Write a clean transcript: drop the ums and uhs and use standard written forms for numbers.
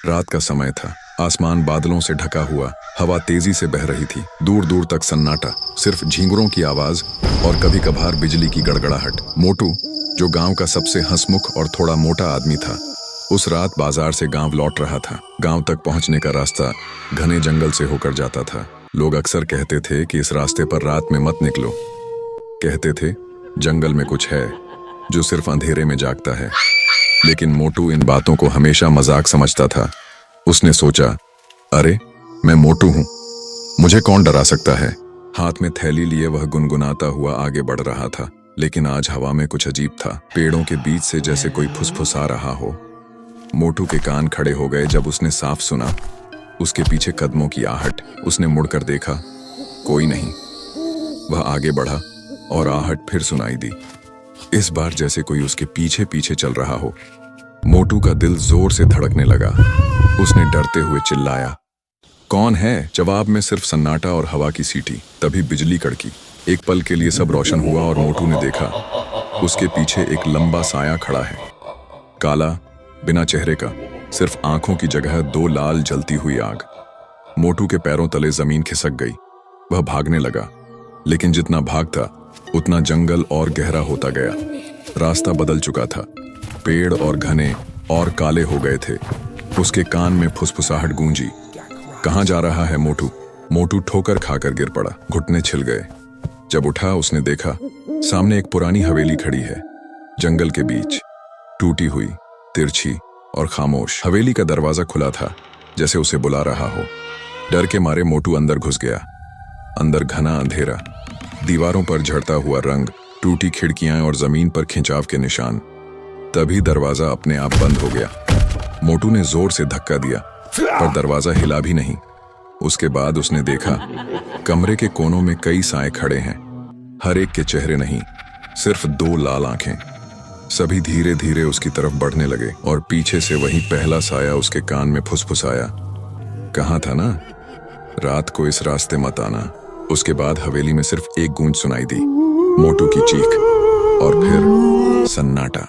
रात का समय था। आसमान बादलों से ढका हुआ, हवा तेजी से बह रही थी। दूर दूर तक सन्नाटा, सिर्फ झींगुरों की आवाज और कभी कभार बिजली की गड़गड़ाहट। मोटू, जो गांव का सबसे हंसमुख और थोड़ा मोटा आदमी था, उस रात बाजार से गांव लौट रहा था। गांव तक पहुंचने का रास्ता घने जंगल से होकर जाता था। लोग अक्सर कहते थे कि इस रास्ते पर रात में मत निकलो। कहते थे जंगल में कुछ है जो सिर्फ अंधेरे में जागता है। लेकिन मोटू इन बातों को हमेशा मजाक समझता था। उसने सोचा, अरे मैं मोटू हूं, मुझे कौन डरा सकता है। हाथ में थैली लिए वह गुनगुनाता हुआ आगे बढ़ रहा था। लेकिन आज हवा में कुछ अजीब था। पेड़ों के बीच से जैसे कोई फुसफुसा रहा हो। मोटू के कान खड़े हो गए जब उसने साफ सुना, उसके पीछे कदमों की आहट। उसने मुड़कर देखा, कोई नहीं। वह आगे बढ़ा और आहट फिर सुनाई दी। इस बार जैसे कोई उसके पीछे पीछे चल रहा हो। मोटू का दिल जोर से धड़कने लगा। उसने डरते हुए चिल्लाया, कौन है? जवाब में सिर्फ सन्नाटा और हवा की सीटी। तभी बिजली कड़की। एक पल के लिए सब रोशन हुआ और मोटू ने देखा, उसके पीछे एक लंबा साया खड़ा है। काला, बिना चेहरे का, सिर्फ आंखों की जगह दो लाल जलती हुई आग। मोटू के पैरों तले जमीन खिसक गई। वह भागने लगा, लेकिन जितना भागता उतना जंगल और गहरा होता गया। रास्ता बदल चुका था। पेड़ और घने और काले हो गए थे। उसके कान में फुसफुसाहट गूंजी, कहां जा रहा है मोटू? मोटू ठोकर खाकर गिर पड़ा। घुटने छिल गए। जब उठा उसने देखा, सामने एक पुरानी हवेली खड़ी है, जंगल के बीच, टूटी हुई, तिरछी और खामोश। हवेली का दरवाजा खुला था, जैसे उसे बुला रहा हो। डर के मारे मोटू अंदर घुस गया। अंदर घना अंधेरा, दीवारों पर झड़ता हुआ रंग, टूटी खिड़कियां और जमीन पर खिंचाव के निशान। तभी दरवाजा अपने आप बंद हो गया। मोटू ने जोर से धक्का दिया, पर दरवाजा हिला भी नहीं। उसके बाद उसने देखा, कमरे के कोनों में कई साए खड़े हैं। हर एक के चेहरे नहीं, सिर्फ दो लाल आंखें। सभी धीरे धीरे उसकी तरफ बढ़ने लगे और पीछे से वही पहला साया उसके कान में फुसफुसाया, कहा था ना, रात को इस रास्ते मत आना। उसके बाद हवेली में सिर्फ एक गूंज सुनाई दी, मोटू की चीख, और फिर सन्नाटा।